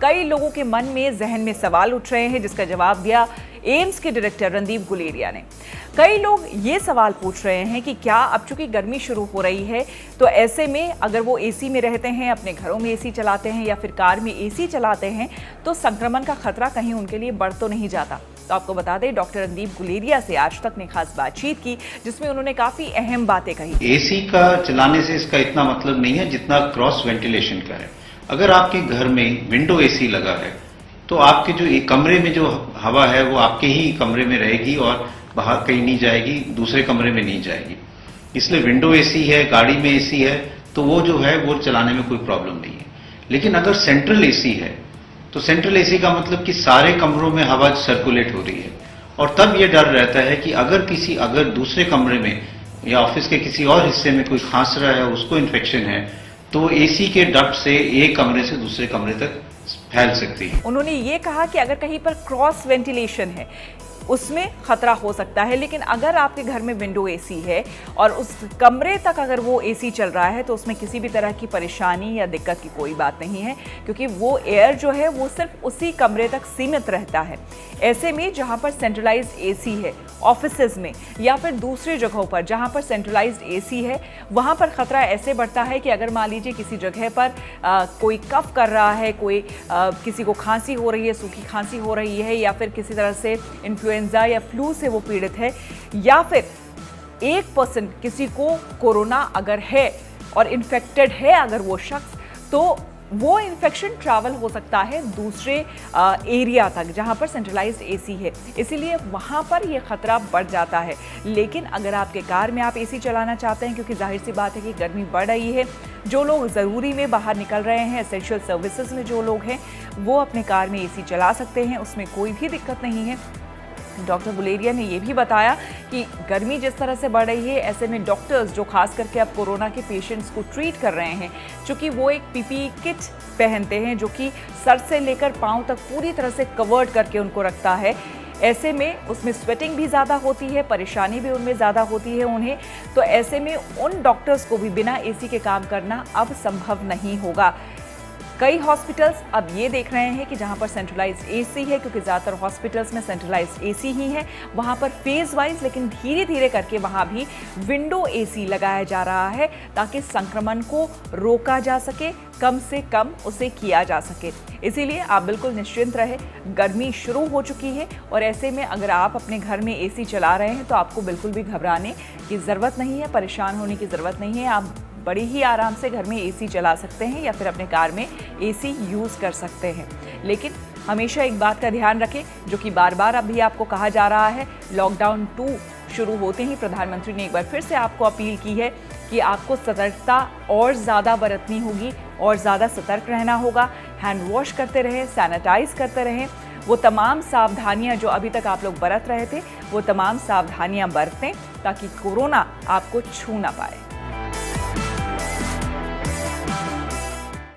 कई लोगों के मन में जहन में सवाल उठ रहे हैं, जिसका जवाब दिया एम्स के डायरेक्टर रणदीप गुलेरिया ने। कई लोग ये सवाल पूछ रहे हैं कि क्या अब चूंकि गर्मी शुरू हो रही है तो ऐसे में अगर वो एसी में रहते हैं, अपने घरों में एसी चलाते हैं या फिर कार में एसी चलाते हैं, तो संक्रमण का खतरा कहीं उनके लिए बढ़ तो नहीं जाता। तो आपको बता दें, डॉक्टर रणदीप गुलेरिया से आज तक ने खास बातचीत की, जिसमें उन्होंने काफी अहम बातें कही। एसी का चलाने से इसका इतना मतलब नहीं है जितना क्रॉस वेंटिलेशन का है। अगर आपके घर में विंडो एसी लगा है तो आपके जो एक कमरे में जो हवा है वो आपके ही कमरे में रहेगी और बाहर कहीं नहीं जाएगी, दूसरे कमरे में नहीं जाएगी। इसलिए विंडो एसी है, गाड़ी में एसी है, तो वो जो है वो चलाने में कोई प्रॉब्लम नहीं है। लेकिन अगर सेंट्रल एसी है तो सेंट्रल एसी का मतलब कि सारे कमरों में हवा सर्कुलेट हो रही है, और तब ये डर रहता है कि अगर दूसरे कमरे में या ऑफिस के किसी और हिस्से में कोई खांस रहा है, उसको इन्फेक्शन है, तो एसी के डक्ट से एक कमरे से दूसरे कमरे तक फैल सकती है। उन्होंने ये कहा कि अगर कहीं पर क्रॉस वेंटिलेशन है उसमें खतरा हो सकता है, लेकिन अगर आपके घर में विंडो एसी है और उस कमरे तक अगर वो एसी चल रहा है तो उसमें किसी भी तरह की परेशानी या दिक्कत की कोई बात नहीं है, क्योंकि वो एयर जो है वो सिर्फ उसी कमरे तक सीमित रहता है। ऐसे में जहां पर सेंट्रलाइज्ड एसी है ऑफिसेज में या फिर दूसरी जगहों पर जहां पर सेंट्रलाइज्ड एसी है, वहां पर खतरा ऐसे बढ़ता है कि अगर मान लीजिए किसी जगह पर कोई कफ कर रहा है, कोई किसी को खांसी हो रही है, सूखी खांसी हो रही है, या फिर किसी तरह से इन्फ्लुएंजा या फ्लू से वो पीड़ित है, या फिर 1% किसी को कोरोना अगर है और इन्फेक्टेड है अगर वो शख्स, तो वो इन्फेक्शन ट्रैवल हो सकता है दूसरे एरिया तक जहां पर सेंट्रलाइज्ड एसी है, इसीलिए वहां पर ये खतरा बढ़ जाता है। लेकिन अगर आपके कार में आप एसी चलाना चाहते हैं, क्योंकि जाहिर सी बात है कि गर्मी बढ़ रही है, जो लोग ज़रूरी में बाहर निकल रहे हैं, एसेंशियल सर्विसेज में जो लोग हैं, वो अपने कार में एसी चला सकते हैं, उसमें कोई भी दिक्कत नहीं है। डॉक्टर गुलेरिया ने यह भी बताया कि गर्मी जिस तरह से बढ़ रही है, ऐसे में डॉक्टर्स जो खास करके अब कोरोना के पेशेंट्स को ट्रीट कर रहे हैं, चूंकि वो एक पीपीई किट पहनते हैं जो कि सर से लेकर पांव तक पूरी तरह से कवर्ड करके उनको रखता है, ऐसे में उसमें स्वेटिंग भी ज़्यादा होती है, परेशानी भी उनमें ज़्यादा होती है उन्हें। तो ऐसे में उन डॉक्टर्स को भी बिना एसी के काम करना अब संभव नहीं होगा। कई हॉस्पिटल्स अब ये देख रहे हैं कि जहां पर सेंट्रलाइज्ड एसी है, क्योंकि ज़्यादातर हॉस्पिटल्स में सेंट्रलाइज्ड एसी ही है, वहां पर फेज वाइज लेकिन धीरे धीरे करके वहां भी विंडो एसी लगाया जा रहा है, ताकि संक्रमण को रोका जा सके, कम से कम उसे किया जा सके। इसीलिए आप बिल्कुल निश्चिंत रहे, गर्मी शुरू हो चुकी है और ऐसे में अगर आप अपने घर में एसी चला रहे हैं तो आपको बिल्कुल भी घबराने की ज़रूरत नहीं है, परेशान होने की ज़रूरत नहीं है। आप बड़ी ही आराम से घर में एसी चला सकते हैं या फिर अपने कार में एसी यूज़ कर सकते हैं। लेकिन हमेशा एक बात का ध्यान रखें, जो कि बार बार अभी आपको कहा जा रहा है, लॉकडाउन 2 शुरू होते ही प्रधानमंत्री ने एक बार फिर से आपको अपील की है कि आपको सतर्कता और ज़्यादा बरतनी होगी और ज़्यादा सतर्क रहना होगा। हैंड वॉश करते रहें, सैनिटाइज करते रहें, वो तमाम सावधानियां जो अभी तक आप लोग बरत रहे थे, वो तमाम सावधानियां बरतें ताकि कोरोना आपको छू ना पाए।